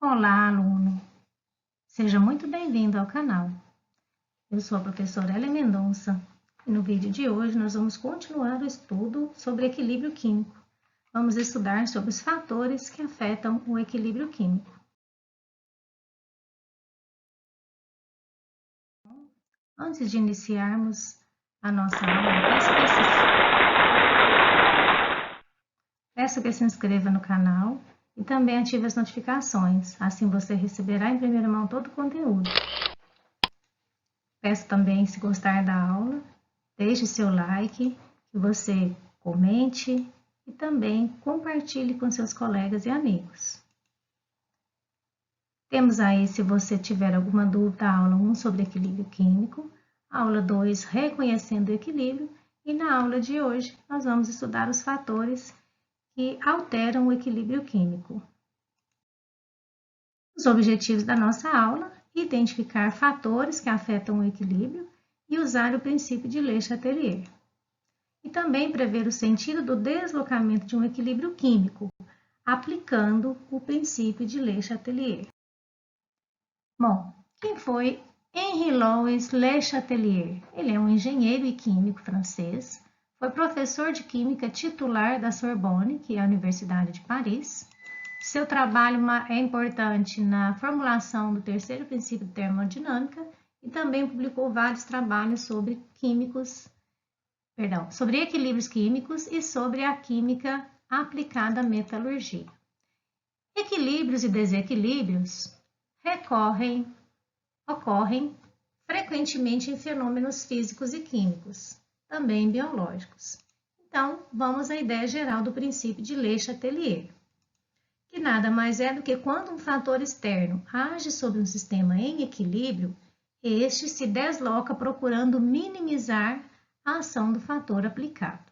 Olá, aluno! Seja muito bem-vindo ao canal. Eu sou a professora Elia Mendonça e no vídeo de hoje nós vamos continuar o estudo sobre equilíbrio químico. Vamos estudar sobre os fatores que afetam o equilíbrio químico. Antes de iniciarmos a nossa aula, peço que se inscreva no canal e também ative as notificações, assim você receberá em primeira mão todo o conteúdo. Peço também, se gostar da aula, deixe seu like, que você comente e também compartilhe com seus colegas e amigos. Temos aí, se você tiver alguma dúvida, a aula 1 sobre equilíbrio químico, a aula 2 reconhecendo o equilíbrio e na aula de hoje nós vamos estudar os fatores que alteram o equilíbrio químico. Os objetivos da nossa aula: identificar fatores que afetam o equilíbrio e usar o princípio de Le Chatelier. E também prever o sentido do deslocamento de um equilíbrio químico, aplicando o princípio de Le Chatelier. Bom, quem foi Henri-Louis Le Chatelier? Ele é um engenheiro e químico francês, foi professor de química titular da Sorbonne, que é a Universidade de Paris. Seu trabalho é importante na formulação do terceiro princípio de termodinâmica e também publicou vários trabalhos sobre sobre equilíbrios químicos e sobre a química aplicada à metalurgia. Equilíbrios e desequilíbrios ocorrem frequentemente em fenômenos físicos e químicos, também biológicos. Então, vamos à ideia geral do princípio de Le Chatelier, que nada mais é do que quando um fator externo age sobre um sistema em equilíbrio, este se desloca procurando minimizar a ação do fator aplicado.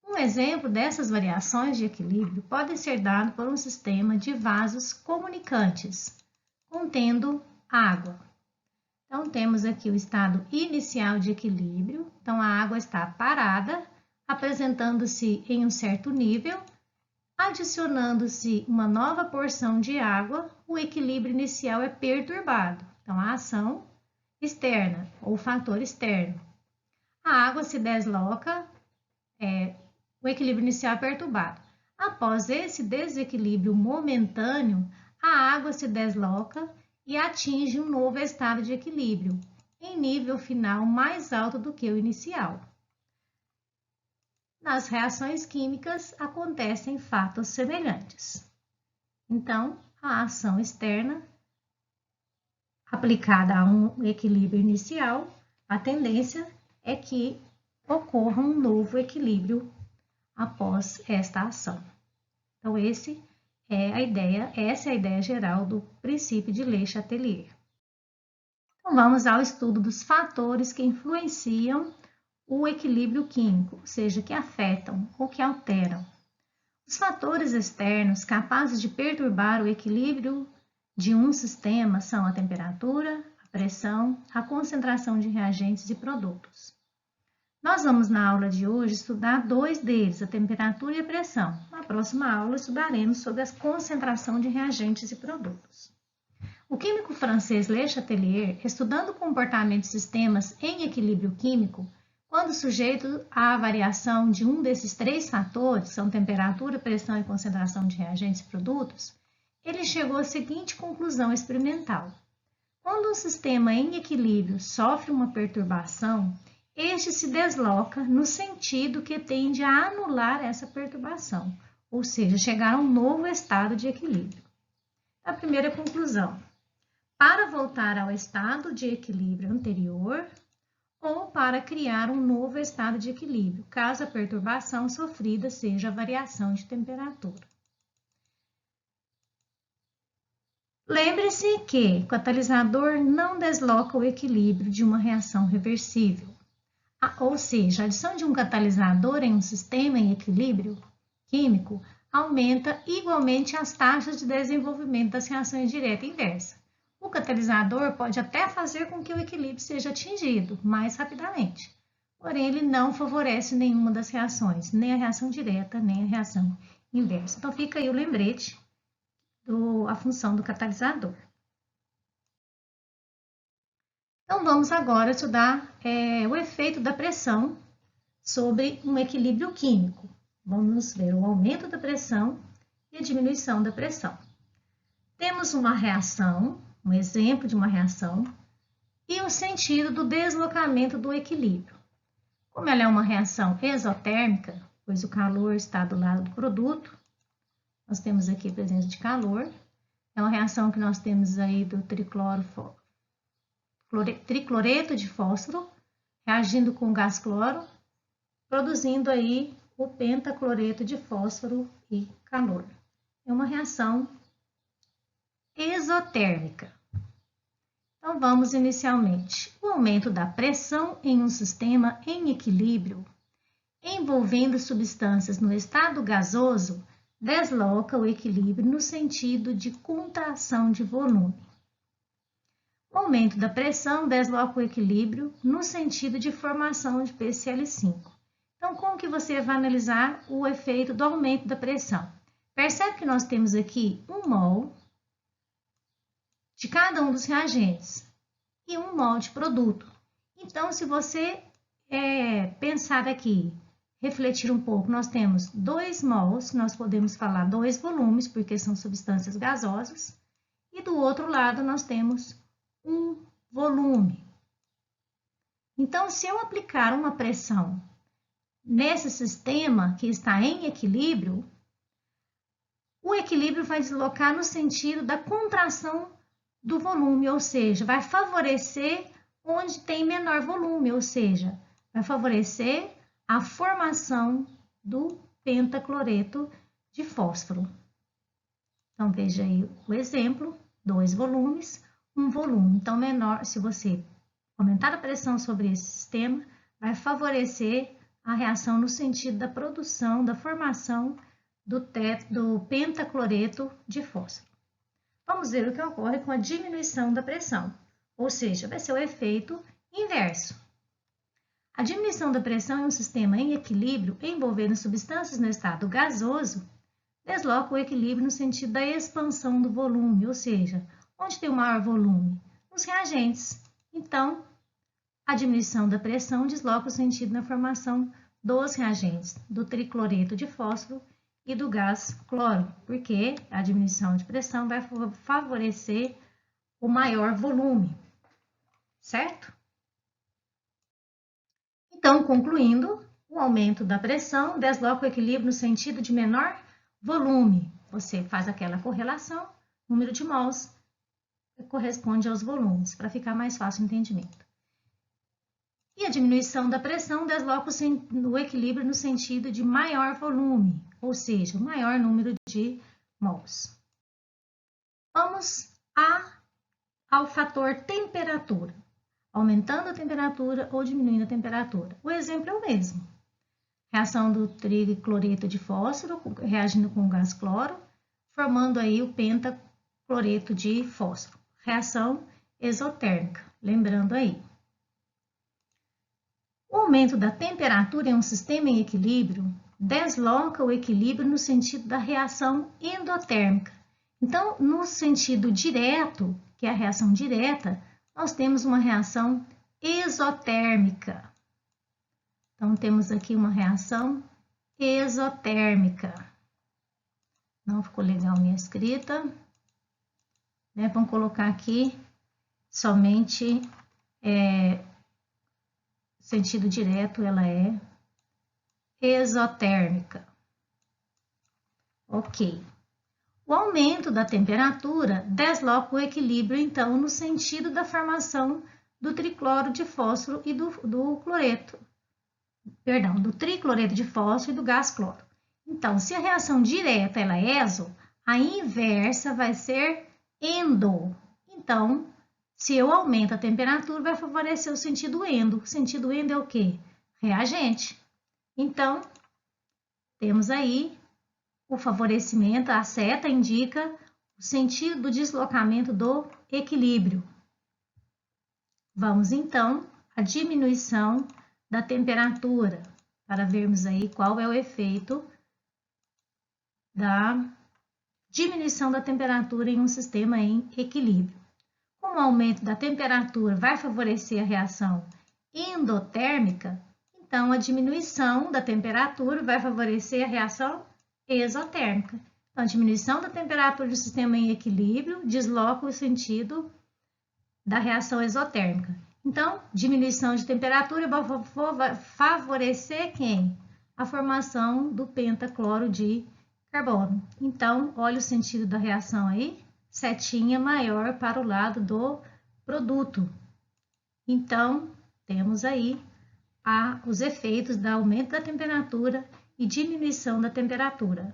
Um exemplo dessas variações de equilíbrio pode ser dado por um sistema de vasos comunicantes, contendo água. Então, temos aqui o estado inicial de equilíbrio. Então, a água está parada, apresentando-se em um certo nível. Adicionando-se uma nova porção de água, o equilíbrio inicial é perturbado. Então, a ação externa ou fator externo. A água se desloca, o equilíbrio inicial é perturbado. Após esse desequilíbrio momentâneo, a água se desloca e atinge um novo estado de equilíbrio, em nível final mais alto do que o inicial. Nas reações químicas acontecem fatos semelhantes. Então, a ação externa aplicada a um equilíbrio inicial, a tendência é que ocorra um novo equilíbrio após esta ação. Então, essa é a ideia geral do princípio de Le Chatelier. Então, vamos ao estudo dos fatores que influenciam o equilíbrio químico, ou seja, que afetam ou que alteram. Os fatores externos capazes de perturbar o equilíbrio de um sistema são a temperatura, a pressão, a concentração de reagentes e produtos. Nós vamos na aula de hoje estudar dois deles, a temperatura e a pressão. Na próxima aula estudaremos sobre a concentração de reagentes e produtos. O químico francês Le Chatelier, estudando o comportamento de sistemas em equilíbrio químico, quando sujeito à variação de um desses três fatores, são temperatura, pressão e concentração de reagentes e produtos, ele chegou à seguinte conclusão experimental. Quando um sistema em equilíbrio sofre uma perturbação, este se desloca no sentido que tende a anular essa perturbação, ou seja, chegar a um novo estado de equilíbrio. A primeira conclusão: para voltar ao estado de equilíbrio anterior, ou para criar um novo estado de equilíbrio, caso a perturbação sofrida seja a variação de temperatura. Lembre-se que o catalisador não desloca o equilíbrio de uma reação reversível, ou seja, a adição de um catalisador em um sistema em equilíbrio químico aumenta igualmente as taxas de desenvolvimento das reações direta e inversa. O catalisador pode até fazer com que o equilíbrio seja atingido mais rapidamente, porém ele não favorece nenhuma das reações, nem a reação direta, nem a reação inversa. Então fica aí o lembrete a função do catalisador. Então, vamos agora estudar o efeito da pressão sobre um equilíbrio químico. Vamos ver o aumento da pressão e a diminuição da pressão. Temos uma reação, um exemplo de uma reação, e o sentido do deslocamento do equilíbrio. Como ela é uma reação exotérmica, pois o calor está do lado do produto, nós temos aqui a presença de calor. É uma reação que nós temos aí do tricloreto de fósforo, reagindo com o gás cloro, produzindo aí o pentacloreto de fósforo e calor. É uma reação exotérmica. Então, vamos inicialmente. O aumento da pressão em um sistema em equilíbrio, envolvendo substâncias no estado gasoso, desloca o equilíbrio no sentido de contração de volume. O aumento da pressão desloca o equilíbrio no sentido de formação de PCl5. Então, como que você vai analisar o efeito do aumento da pressão? Percebe que nós temos aqui 1 mol de cada um dos reagentes e 1 mol de produto. Então, se você pensar aqui, refletir um pouco, nós temos 2 mols, nós podemos falar 2 volumes, porque são substâncias gasosas, e do outro lado nós temos 1 volume. Então, se eu aplicar uma pressão nesse sistema que está em equilíbrio, o equilíbrio vai deslocar no sentido da contração do volume, ou seja, vai favorecer onde tem menor volume, ou seja, vai favorecer a formação do pentacloreto de fósforo. Então, veja aí o exemplo, 2 volumes, 1 volume. Então, menor, se você aumentar a pressão sobre esse sistema, vai favorecer a reação no sentido da produção, da formação do pentacloreto de fósforo. Vamos ver o que ocorre com a diminuição da pressão, ou seja, vai ser o efeito inverso. A diminuição da pressão em um sistema em equilíbrio, envolvendo substâncias no estado gasoso, desloca o equilíbrio no sentido da expansão do volume, ou seja, onde tem o maior volume? Nos reagentes. Então, a diminuição da pressão desloca o sentido na formação dos reagentes, do tricloreto de fósforo e do gás cloro, porque a diminuição de pressão vai favorecer o maior volume, certo? Então, concluindo, o aumento da pressão desloca o equilíbrio no sentido de menor volume. Você faz aquela correlação, número de mols corresponde aos volumes, para ficar mais fácil o entendimento. E a diminuição da pressão desloca o equilíbrio no sentido de maior volume, ou seja, maior número de mols. Vamos ao fator temperatura, aumentando a temperatura ou diminuindo a temperatura. O exemplo é o mesmo. Reação do tricloreto de fósforo reagindo com o gás cloro, formando aí o pentacloreto de fósforo. Reação exotérmica, lembrando aí. O aumento da temperatura em um sistema em equilíbrio desloca o equilíbrio no sentido da reação endotérmica. Então, no sentido direto, que é a reação direta, nós temos uma reação exotérmica. Então, temos aqui uma reação exotérmica. Não ficou legal minha escrita, né? Vamos colocar aqui somente sentido direto, ela é exotérmica. Ok. O aumento da temperatura desloca o equilíbrio, então, no sentido da formação do tricloro de fósforo e do tricloreto de fósforo e do gás cloro. Então, se a reação direta ela é exo, a inversa vai ser endo. Então, se eu aumento a temperatura, vai favorecer o sentido endo. O sentido endo é o quê? Reagente. Então, temos aí o favorecimento, a seta indica o sentido do deslocamento do equilíbrio. Vamos então à diminuição da temperatura, para vermos aí qual é o efeito da diminuição da temperatura em um sistema em equilíbrio. Como o aumento da temperatura vai favorecer a reação endotérmica, então a diminuição da temperatura vai favorecer a reação exotérmica. Então, a diminuição da temperatura do sistema em equilíbrio desloca o sentido da reação exotérmica. Então, diminuição de temperatura vai favorecer quem? A formação do pentacloro de carbono. Então, olha o sentido da reação aí, setinha maior para o lado do produto. Então, temos aí os efeitos do aumento da temperatura e diminuição da temperatura.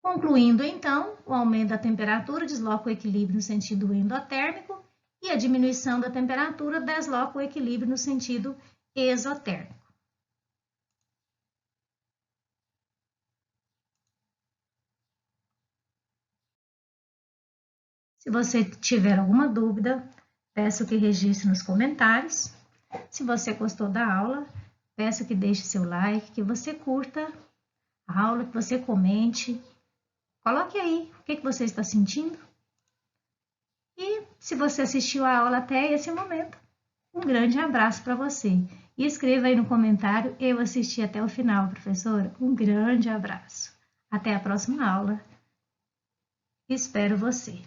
Concluindo, então, o aumento da temperatura desloca o equilíbrio no sentido endotérmico e a diminuição da temperatura desloca o equilíbrio no sentido exotérmico. Se você tiver alguma dúvida, peço que registre nos comentários. Se você gostou da aula, peço que deixe seu like, que você curta a aula, que você comente. Coloque aí o que você está sentindo. E se você assistiu a aula até esse momento, um grande abraço para você. E escreva aí no comentário, eu assisti até o final, professora. Um grande abraço. Até a próxima aula. Espero você.